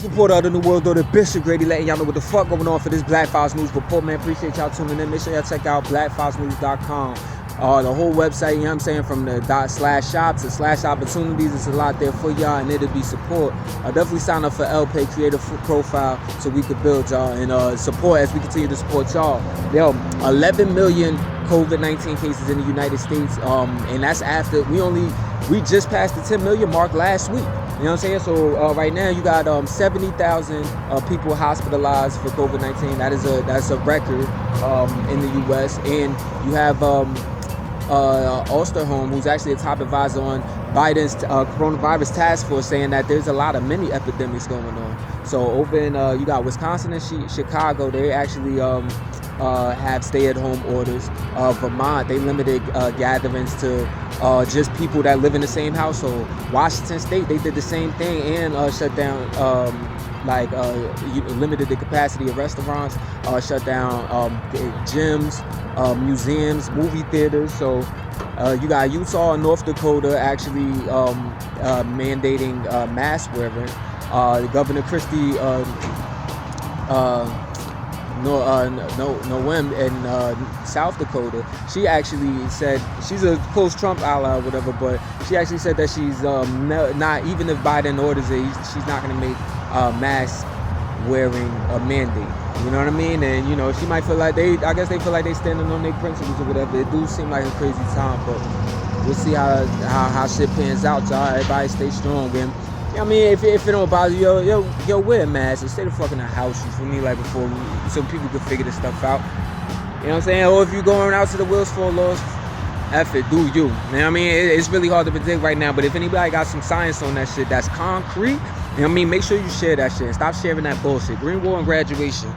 Reporter of the New World Order, Bishop Grady, letting y'all know what the fuck going on for this Black Files News Report, man. Appreciate y'all tuning in. Make sure y'all check out blackfilesnews.com. The whole website, you know what I'm saying, from the ./shop to /opportunities, it's a lot there for y'all, and it'll be support. Definitely sign up for LPay, create a profile so we could build y'all and support as we continue to support y'all. Yo, 11 million COVID-19 cases in the United States, and that's after we just passed the 10 million mark last week. You know what I'm saying? So right now you got 70,000 people hospitalized for COVID-19. That's a record in the U.S. And you have Osterholm, who's actually a top advisor on Biden's coronavirus task force, saying that there's a lot of mini epidemics going on. So over in you got Wisconsin and Chicago, they actually have stay-at-home orders. Vermont, they limited gatherings to just people that live in the same household. Washington State, they did the same thing and shut down, limited the capacity of restaurants, shut down gyms, museums, movie theaters. So you got Utah and North Dakota actually mandating mask wearing. Governor Christie Noem in South Dakota, she actually said, she's a close Trump ally or whatever, but she actually said that she's not, even if Biden orders it, she's not going to make mask wearing a mandate. You know what I mean? And you know, she might feel like I guess they feel like they standing on their principles or whatever. It do seem like a crazy time, but we'll see how shit pans out, y'all. Everybody stay strong, man. I mean, if it don't bother you, yo, wear a mask and stay the fuck in the house, you feel me, like before, so people can figure this stuff out. You know what I'm saying? Or if you're going out to the wheels for a loss, F it, do you. You know what I mean? It's really hard to predict right now, but if anybody got some science on that shit that's concrete, you know what I mean, make sure you share that shit. Stop sharing that bullshit. Green War and Graduation.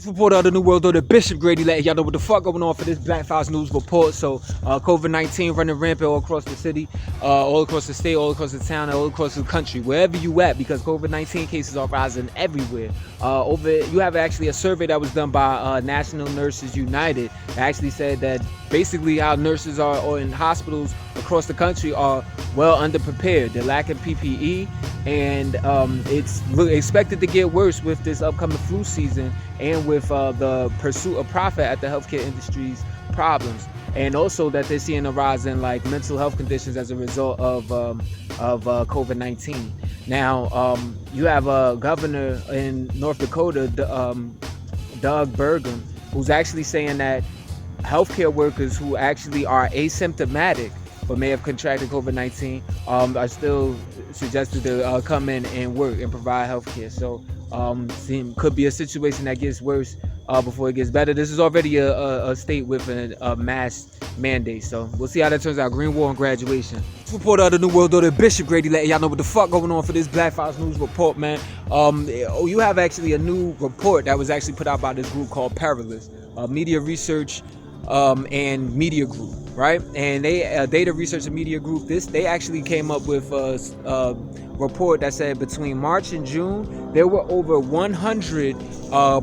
Reporter of the New World Order, Bishop Grady, letting y'all know what the fuck going on for this Black Files News Report. So COVID-19 running rampant all across the city, all across the state, all across the town, all across the country, wherever you at, because COVID-19 cases are rising everywhere. You have actually a survey that was done by National Nurses United that actually said that basically how nurses are in hospitals across the country are well underprepared. They're lacking PPE, and it's expected to get worse with this upcoming flu season and with the pursuit of profit at the healthcare industry's problems, and also that they're seeing a rise in like mental health conditions as a result of COVID-19. Now, you have a governor in North Dakota, Doug Burgum, who's actually saying that healthcare workers who actually are asymptomatic but may have contracted COVID-19 are still suggested to come in and work and provide healthcare. So could be a situation that gets worse before it gets better. This is already a state with a mass mandate, so we'll see how that turns out. Green War and Graduation. Reporter of the New World Order, Bishop Grady, letting y'all know what the fuck going on for this Black Files News Report, man. You have actually a new report that was actually put out by this group called Perilous, Media Research and Media Group, right? And they data research and media group. They actually came up with a report that said between March and June there were over 100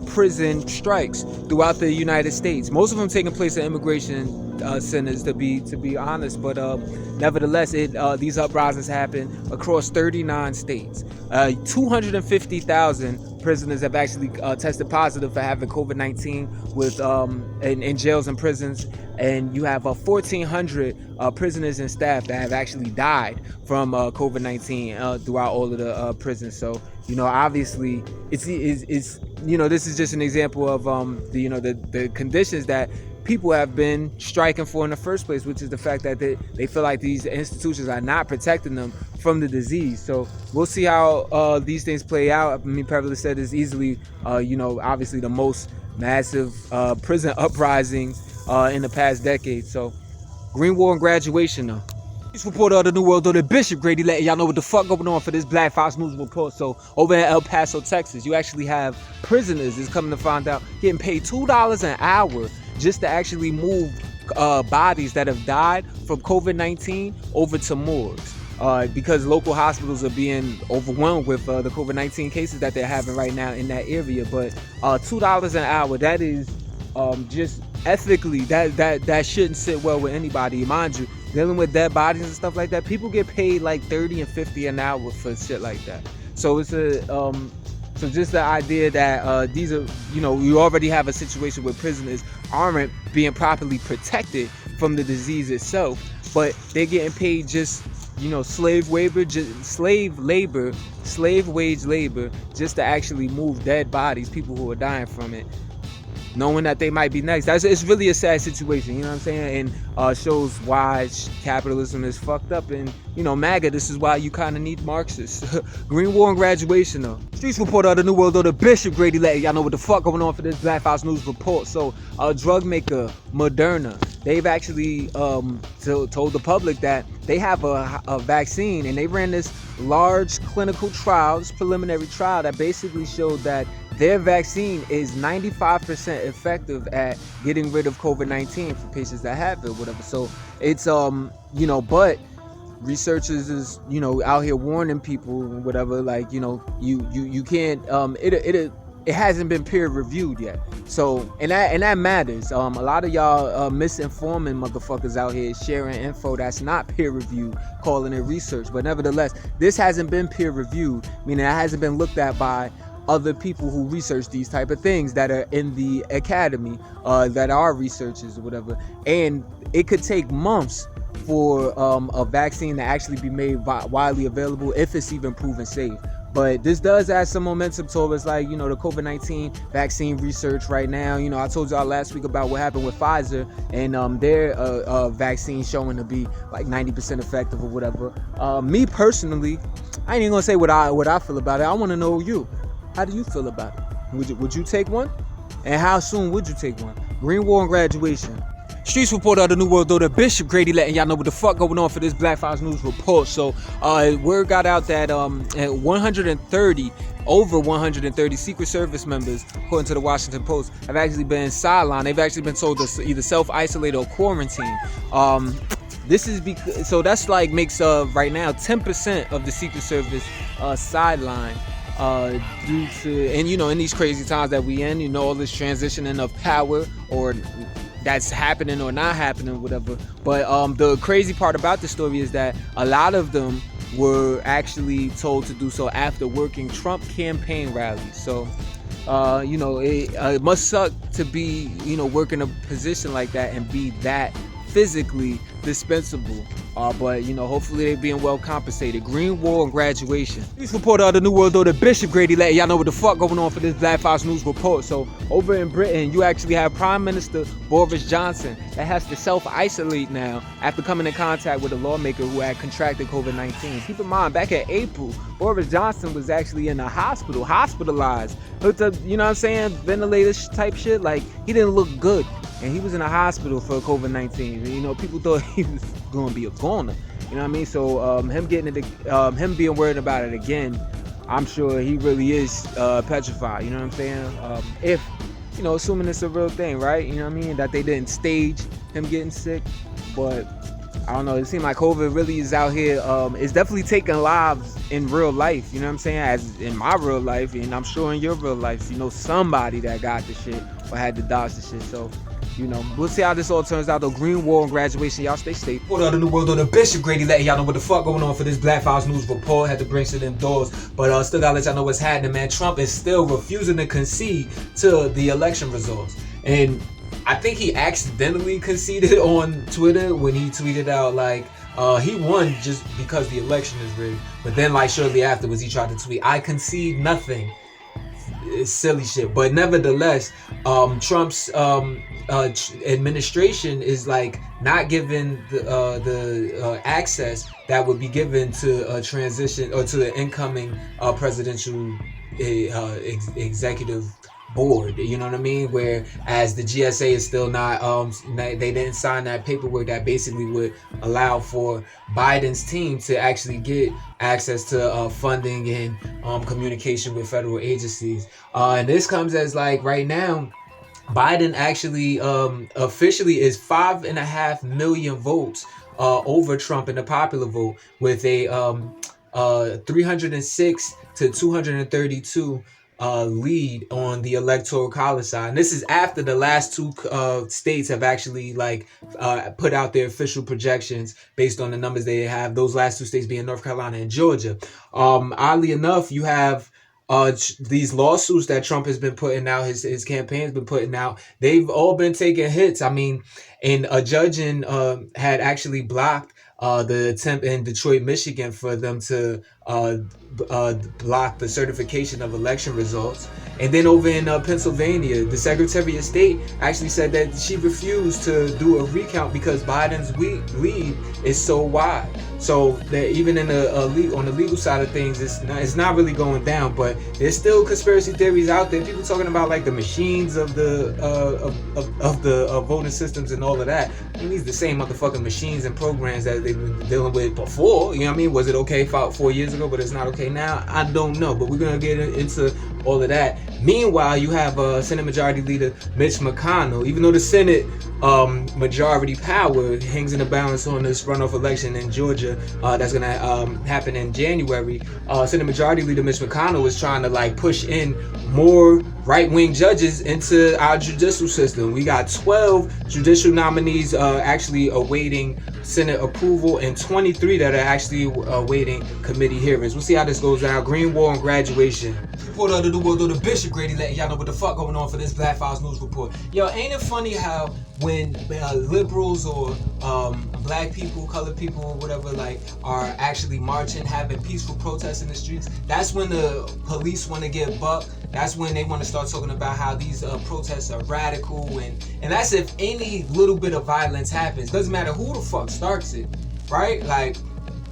prison strikes throughout the United States. Most of them taking place at immigration centers, to be honest, but nevertheless, these uprisings happen across 39 states. 250,000 prisoners have actually tested positive for having COVID-19 with in jails and prisons, and you have 1,400 prisoners and staff that have actually died from COVID-19 throughout all of the prisons. So you know, obviously, it's you know, this is just an example of the conditions that people have been striking for in the first place, which is the fact that they feel like these institutions are not protecting them from the disease. So we'll see how these things play out. I mean, Perilous said it's easily, obviously the most massive prison uprisings in the past decade. So Green War and Graduation, though. This reporter of the New World Order, Bishop Grady, letting y'all know what the fuck going on for this Black Files News Report. So over in El Paso, Texas, you actually have prisoners, is coming to find out, getting paid $2 an hour just to actually move bodies that have died from COVID-19 over to morgues. Because local hospitals are being overwhelmed with the COVID-19 cases that they're having right now in that area. But $2 an hour, that is just ethically, that shouldn't sit well with anybody. Mind you, dealing with dead bodies and stuff like that, people get paid like $30 and $50 an hour for shit like that. So it's So just the idea that these are, you already have a situation where prisoners aren't being properly protected from the disease itself, but they're getting paid just, slave wage labor, just to actually move dead bodies, people who are dying from it, knowing that they might be next. It's really a sad situation, you know what I'm saying? And shows why capitalism is fucked up. And, MAGA, this is why you kind of need Marxists. Green War and graduation, though. Streets report of the New World Order, Bishop Grady letting y'all know what the fuck going on for this Black Files News report. So, drug maker Moderna, they've actually told the public that they have a vaccine, and they ran this large clinical trial, this preliminary trial, that basically showed that their vaccine is 95% effective at getting rid of COVID-19 for patients that have it, whatever. So it's but researchers is out here warning people, whatever, like you can't it hasn't been peer reviewed yet. So and that matters. A lot of y'all misinforming motherfuckers out here sharing info that's not peer reviewed, calling it research. But nevertheless, this hasn't been peer reviewed, meaning it hasn't been looked at by other people who research these type of things that are in the academy, that are researchers or whatever. And it could take months for a vaccine to actually be made widely available, if it's even proven safe. But this does add some momentum towards, like, the COVID-19 vaccine research right now. I told y'all last week about what happened with Pfizer and their vaccine showing to be like 90% effective or whatever. Me personally, I ain't even gonna say what I feel about it. I want to know you. How do you feel about it? Would you take one? And how soon would you take one? Green War and graduation. Streets report of the New World Order, Bishop Grady letting y'all know what the fuck going on for this Black Files News report. So word got out that over 130 Secret Service members, according to the Washington Post, have actually been sidelined. They've actually been told to either self-isolate or quarantine. This is because, so that's like makes right now 10% of the Secret Service sideline. Due to, and in these crazy times that we in, all this transitioning of power, or that's happening or not happening, whatever. But the crazy part about the story is that a lot of them were actually told to do so after working Trump campaign rallies. So it must suck to be working a position like that and be that physically dispensable. But hopefully they're being well compensated. Green War and graduation. News report of the New World Order, Bishop Grady letting y'all know what the fuck going on for this Black Files News report. So over in Britain, you actually have Prime Minister Boris Johnson that has to self-isolate now after coming in contact with a lawmaker who had contracted COVID-19. Keep in mind, back in April, Boris Johnson was actually in the hospital, hospitalized, hooked up, ventilator type shit. Like, he didn't look good. And he was in a hospital for COVID-19. People thought he was going to be a goner. You know what I mean? So him him being worried about it again, I'm sure he really is petrified. You know what I'm saying? If, assuming it's a real thing, right? You know what I mean? That they didn't stage him getting sick. But I don't know. It seems like COVID really is out here. It's definitely taking lives in real life. You know what I'm saying? As in my real life, and I'm sure in your real life, somebody that got the shit or had to dodge the shit. So, we'll see how this all turns out, though. Green War and graduation. Y'all stay safe. Report of the New World Order, Bishop Grady letting y'all know what the fuck going on for this Black Files News report. Had to bring shit indoors, but still gotta let y'all know what's happening, man. Trump is still refusing to concede to the election results, and I think he accidentally conceded on Twitter when he tweeted out like he won just because the election is rigged. But then, like, shortly afterwards, he tried to tweet, "I concede nothing." It's silly shit. But nevertheless, Trump's administration is like not given the access that would be given to a transition or to the incoming presidential executive board. You know what I mean? Whereas the GSA is still not they didn't sign that paperwork that basically would allow for Biden's team to actually get access to funding and communication with federal agencies. And this comes as, like, right now Biden actually officially is 5.5 million votes over Trump in the popular vote, with a 306 to 232 lead on the electoral college side. And this is after the last two states have actually put out their official projections based on the numbers they have. Those last two states being North Carolina and Georgia. Oddly enough, you have these lawsuits that Trump has been putting out, his campaign's been putting out, they've all been taking hits. I mean, and a judge had actually blocked the attempt in Detroit, Michigan, for them to block the certification of election results. And then over in Pennsylvania, the Secretary of State actually said that she refused to do a recount because Biden's lead is so wide. So that even in on the legal side of things, it's not really going down. But there's still conspiracy theories out there. People talking about like the machines of the voting systems and all of that. I mean, these are the same motherfucking machines and programs that they've been dealing with before. You know what I mean? Was it okay 4 years ago, but it's not okay now? I don't know. But we're gonna get into all of that. Meanwhile, you have Senate Majority Leader Mitch McConnell. Even though the Senate majority power hangs in the balance on this runoff election in Georgia that's gonna happen in January, Senate Majority Leader Mitch McConnell is trying to like push in more right-wing judges into our judicial system. We got 12 judicial nominees actually awaiting Senate approval and 23 that are actually awaiting committee hearings. We'll see how this goes down. Green Wall and graduation. Report of the New World Order, Bishop Grady letting y'all know what the fuck going on for this Black Files News Report. Yo, ain't it funny how when liberals or black people, colored people, or whatever, like, are actually marching, having peaceful protests in the streets, that's when the police want to get bucked. That's when they want to start talking about how these protests are radical, and that's if any little bit of violence happens. Doesn't matter who the fuck starts it, right? Like,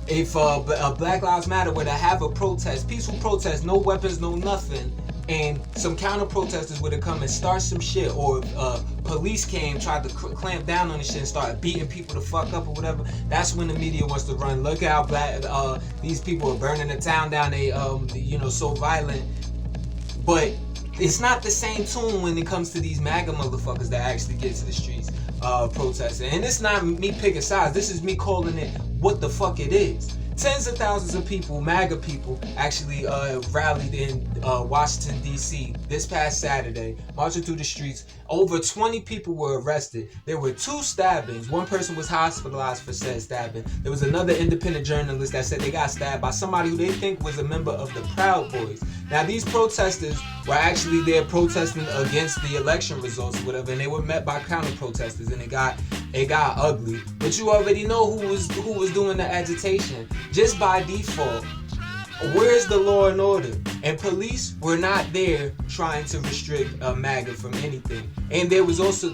if Black Lives Matter were to have a protest, peaceful protest, no weapons, no nothing, and some counter protesters were to come and start some shit, or police came, tried to clamp down on the shit and started beating people the fuck up or whatever, that's when the media wants to run. Look how black these people are burning the town down. They so violent. But it's not the same tune when it comes to these MAGA motherfuckers that actually get to the streets protesting. And it's not me picking sides. This is me calling it what the fuck it is. Tens of thousands of people, MAGA people, actually rallied in Washington, D.C. this past Saturday, marching through the streets. Over 20 people were arrested. There were 2 stabbings. One person was hospitalized for said stabbing. There was another independent journalist that said they got stabbed by somebody who they think was a member of the Proud Boys. Now, these protesters were actually there protesting against the election results or whatever, and they were met by counter-protesters, and it got ugly. But you already know who was doing the agitation. Just by default, where's the law and order? And police were not there trying to restrict MAGA from anything. And there's also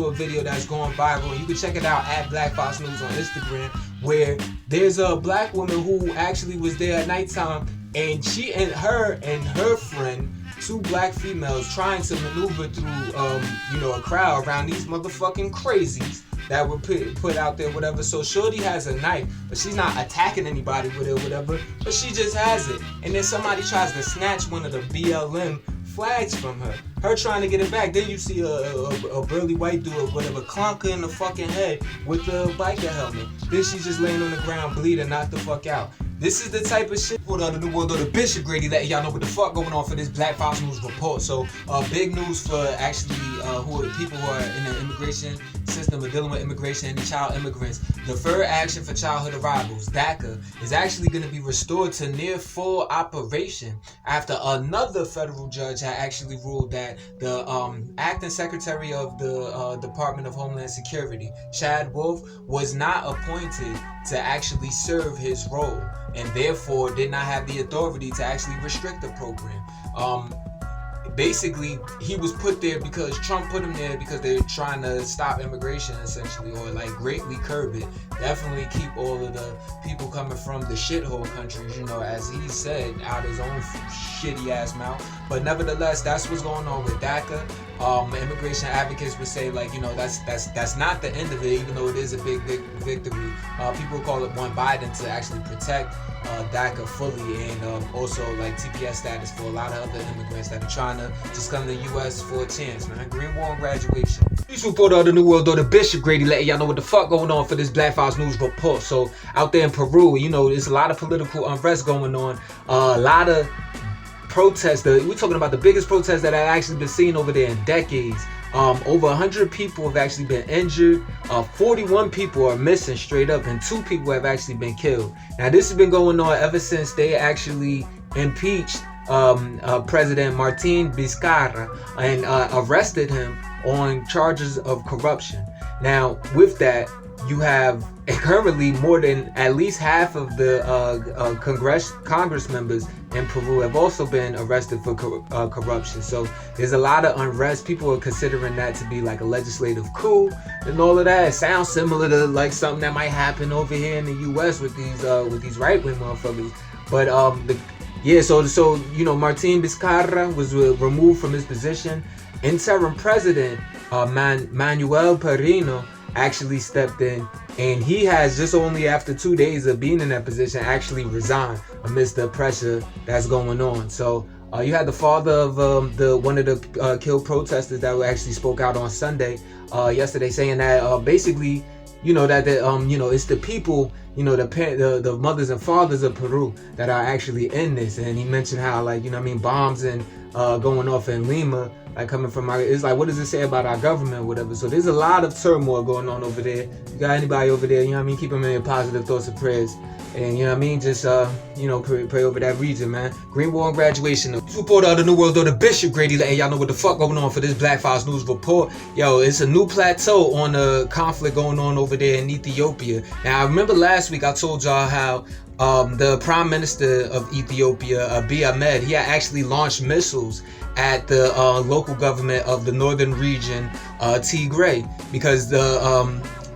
a video that's going viral, and you can check it out at Black Fox News on Instagram, where there's a black woman who actually was there at nighttime, and she and her friend, 2 black females, trying to maneuver through a crowd around these motherfucking crazies that were put out there, whatever. So Shorty has a knife, but she's not attacking anybody with it, whatever, but she just has it. And then somebody tries to snatch one of the BLM flags from her trying to get it back. Then you see a burly white dude or whatever clunk her in the fucking head with the biker helmet. Then she's just laying on the ground bleeding, knocked the fuck out. This is the type of shit for the New World Order. Bishop Grady letting y'all know what the fuck going on for this Black Fox News Report. So big news for actually people who are in the immigration system or dealing with immigration and the child immigrants. Deferred action for childhood arrivals, DACA, is actually going to be restored to near full operation after another federal judge had actually ruled that the acting secretary of the Department of Homeland Security, Chad Wolf, was not appointed to actually serve his role, and therefore did not have the authority to actually restrict the program. Basically, he was put there because Trump put him there because they're trying to stop immigration, essentially, or like greatly curb it. Definitely keep all of the people coming from the shithole countries, as he said, out his own shitty ass mouth. But nevertheless, that's what's going on with DACA. Immigration advocates would say, like, that's not the end of it, even though it is a big victory. People call it one Biden to actually protect DACA fully, and also like TPS status for a lot of other immigrants that are trying to just come to the U.S. for a chance, man. Green Wall and graduation. News report of the New World Order, Bishop Grady letting y'all know what the fuck going on for this Black Fox News Report. So out there in Peru, there's a lot of political unrest going on, a lot of protests. We're talking about the biggest protests that I've actually been seen over there in decades. Over 100 people have actually been injured, 41 people are missing straight up, and 2 people have actually been killed. Now, this has been going on ever since they actually impeached President Martin Vizcarra and arrested him on charges of corruption. Now, with that, you have currently more than at least half of the Congress members in Peru have also been arrested for corruption. So there's a lot of unrest. People are considering that to be like a legislative coup and all of that. It sounds similar to like something that might happen over here in the U.S. with these right-wing motherfuckers. But so you know, Martin Vizcarra was removed from his position. Interim president Manuel Perino actually stepped in, and he has just only after 2 days of being in that position actually resigned amidst the pressure that's going on. So you had the father of one of the killed protesters that actually spoke out on Sunday, yesterday, saying that basically, you know, that it's the people, you know, the mothers and fathers of Peru that are actually in this. And he mentioned how, like, you know what I mean, bombs and going off in Lima, like coming from it's like, what does it say about our government or whatever? So there's a lot of turmoil going on over there. You got anybody over there, you know what I mean, keep them in your positive thoughts and prayers. And you know what I mean, just pray over that region, man. Green War and Graduation. Report of the New World, or the Bishop Grady, letting y'all know what the fuck going on for this Black Files News Report. Yo, it's a new plateau on the conflict going on over there in Ethiopia. Now, I remember last week I told y'all how the Prime Minister of Ethiopia, Abiy Ahmed, he had actually launched missiles at the local government of the northern region, Tigray, because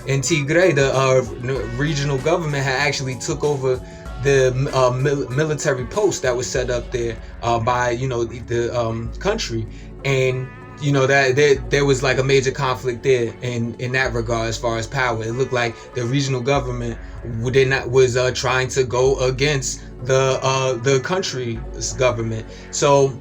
in Tigray, the regional government had actually took over the military post that was set up there by, you know, the country. And you know that there was like a major conflict there in that regard as far as power. It looked like the regional government was trying to go against the country's government. So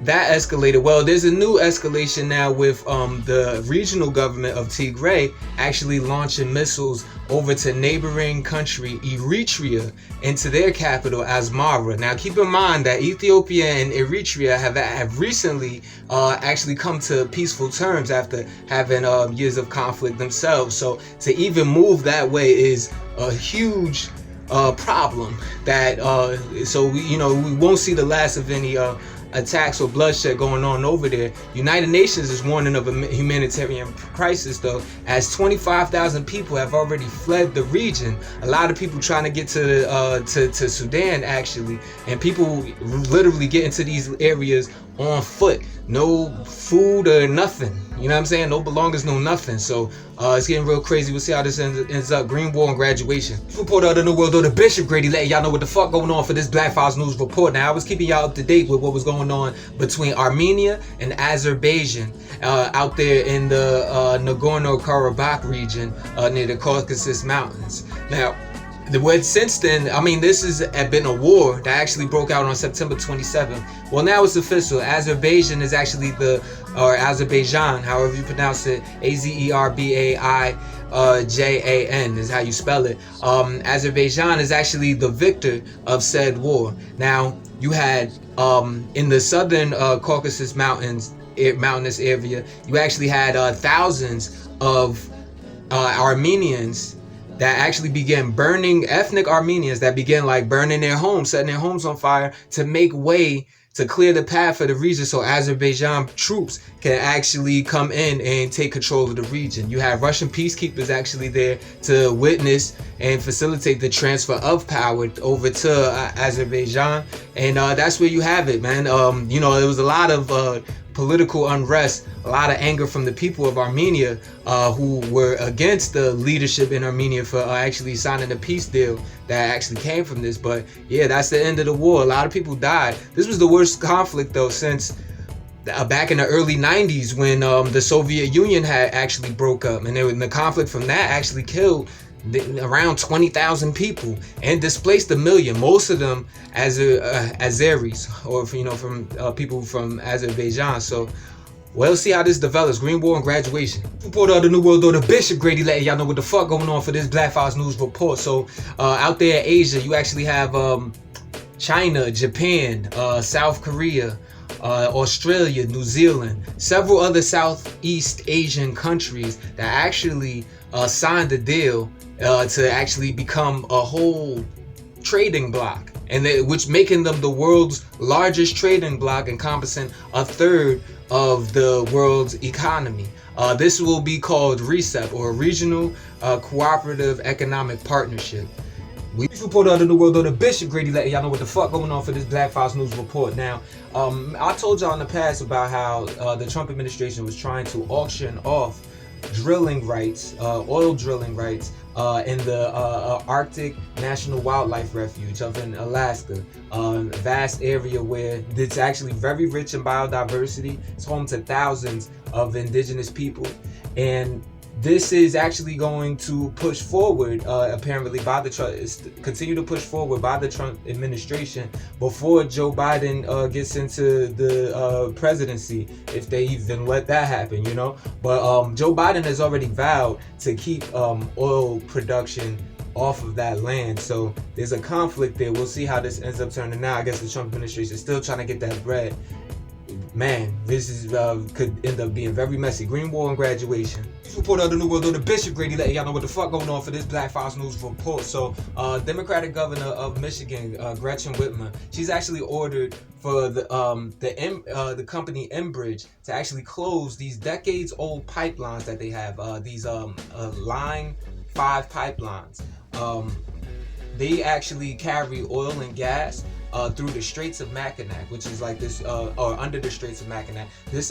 that escalated. Well, there's a new escalation now with the regional government of Tigray actually launching missiles over to neighboring country Eritrea into their capital Asmara. Now keep in mind that Ethiopia and Eritrea have recently actually come to peaceful terms after having years of conflict themselves. So to even move that way is a huge problem. That so we won't see the last of any attacks or bloodshed going on over there. United Nations is warning of a humanitarian crisis, though, as 25,000 people have already fled the region. A lot of people trying to get to Sudan, actually, and people literally get into these areas on foot. No food or nothing. You know what I'm saying? No belongings, no nothing. So it's getting real crazy. We'll see how this ends up. Green War and Graduation. Report of the New World, or the Bishop Grady, letting y'all know what the fuck going on for this Black Files News Report. Now, I was keeping y'all up to date with what was going on between Armenia and Azerbaijan out there in the Nagorno-Karabakh region near the Caucasus Mountains. Now, since then, I mean, this has been a war that actually broke out on September 27th. Well, now it's official. Azerbaijan is actually or Azerbaijan, however you pronounce it, Azerbayjan is how you spell it. Azerbaijan is actually the victor of said war. Now, you had in the southern Caucasus mountainous area, you actually had thousands of Armenians that actually began ethnic Armenians that began like burning their homes, setting their homes on fire to make way to clear the path for the region so Azerbaijan troops can actually come in and take control of the region. You have Russian peacekeepers actually there to witness and facilitate the transfer of power over to Azerbaijan. And that's where you have it, man. There was a lot of political unrest, a lot of anger from the people of Armenia who were against the leadership in Armenia for actually signing a peace deal that actually came from this. But yeah, that's the end of the war. A lot of people died. This was the worst conflict though since back in the early 90s when the Soviet Union had actually broke up, and the conflict from that actually killed around 20,000 people and displaced 1 million, most of them Azeris, or from people from Azerbaijan. So we'll see how this develops. Green War and Graduation. Report of the New World, or the Bishop Grady, letting y'all know what the fuck going on for this Black Files News Report. So out there in Asia, you actually have China, Japan, South Korea, Australia, New Zealand, several other Southeast Asian countries that actually signed a deal to actually become a whole trading bloc. which making them the world's largest trading bloc, encompassing a third of the world's economy. This will be called RCEP, or Regional Cooperative Economic Partnership. We report out in the world of the Bishop Grady, letting y'all know what the fuck going on for this Black Files News report. Now, I told y'all in the past about how the Trump administration was trying to auction off drilling rights, oil drilling rights, in the Arctic National Wildlife Refuge up in Alaska, a vast area where it's actually very rich in biodiversity. It's home to thousands of indigenous people, and this is actually going to push forward, apparently by the continue to push forward by the Trump administration before Joe Biden gets into the presidency, if they even let that happen, you know. But Joe Biden has already vowed to keep oil production off of that land, so there's a conflict there. We'll see how this ends up turning out. I guess the Trump administration is still trying to get that bread. Man, this is could end up being very messy. Green War and graduation. Report of the New World of the Bishop Grady, letting y'all know what the fuck going on for this Black Files News report. So, Democratic Governor of Michigan, Gretchen Whitmer, she's actually ordered for the company Enbridge to actually close these decades-old pipelines that they have. These Line 5 pipelines. They actually carry oil and gas through the Straits of Mackinac, which is like this, or under the Straits of Mackinac. This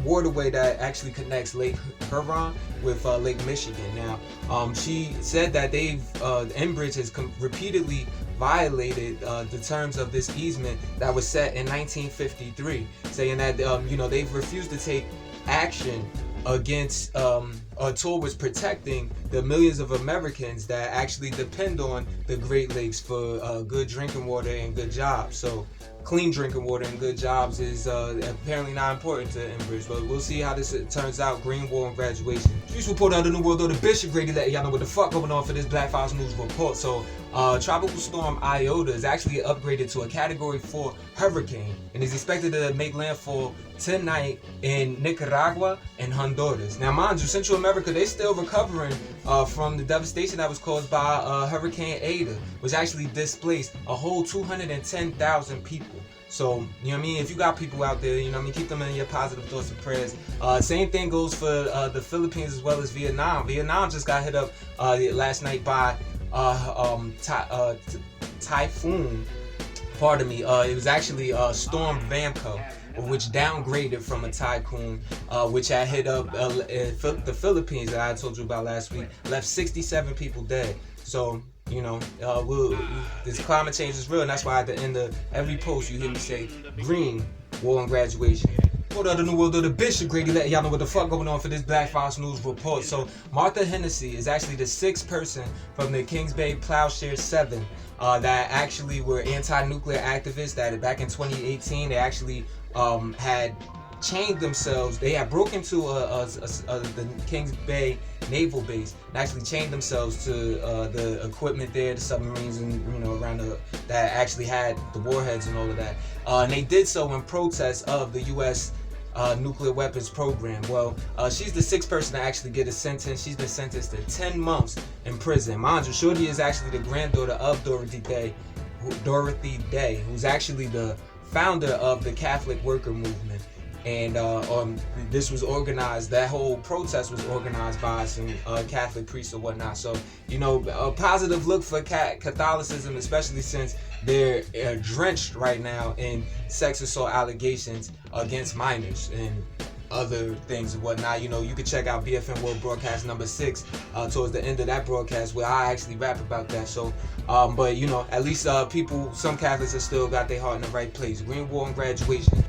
waterway that actually connects Lake Huron with Lake Michigan. Now, she said that Enbridge has repeatedly violated the terms of this easement that was set in 1953, saying that they've refused to take action against towards protecting the millions of Americans that actually depend on the Great Lakes for good drinking water and good jobs. So clean drinking water and good jobs is apparently not important to Enbridge, but we'll see how this turns out. Green War and graduation. News report out of the New World of the Bishop Grady, letting y'all know what the fuck going on for this Black Files News report. So tropical storm Iota is actually upgraded to a Category 4 hurricane and is expected to make landfall tonight in Nicaragua and Honduras. Now, mind you, Central America, they still recovering from the devastation that was caused by Hurricane Eta, which actually displaced a whole 210,000 people. So, you know what I mean? If you got people out there, you know what I mean, keep them in your positive thoughts and prayers. Same thing goes for the Philippines as well as Vietnam. Vietnam just got hit up last night by typhoon. Pardon me. It was actually Storm Vamco, which downgraded from a typhoon, which had hit up the Philippines that I told you about last week, left 67 people dead. So, you know, this climate change is real, and that's why at the end of every post you hear me say Green War and graduation. Report of the New World of the Bishop Grady, letting y'all know what the fuck going on for this Black Files News report. So Martha Hennessy is actually the 6th person from the Kings Bay Plowshare 7 that actually were anti-nuclear activists that back in 2018 they actually had chained themselves. They had broken into the Kings Bay naval base and actually chained themselves to the equipment there, the submarines, and around that actually had the warheads and all of that. And they did so in protest of the U.S. Nuclear weapons program. Well, she's the 6th person to actually get a sentence. She's been sentenced to 10 months in prison. Mind you, Shorty is actually the granddaughter of Dorothy Day, who's actually the founder of the Catholic Worker Movement. And this was organized, that whole protest was organized by some Catholic priests or whatnot. So, a positive look for Catholicism, especially since they're drenched right now in sex assault allegations against minors and other things and whatnot. You can check out BFN World Broadcast number 6 towards the end of that broadcast where I actually rap about that. So, but at least some Catholics have still got their heart in the right place. Green War and graduation.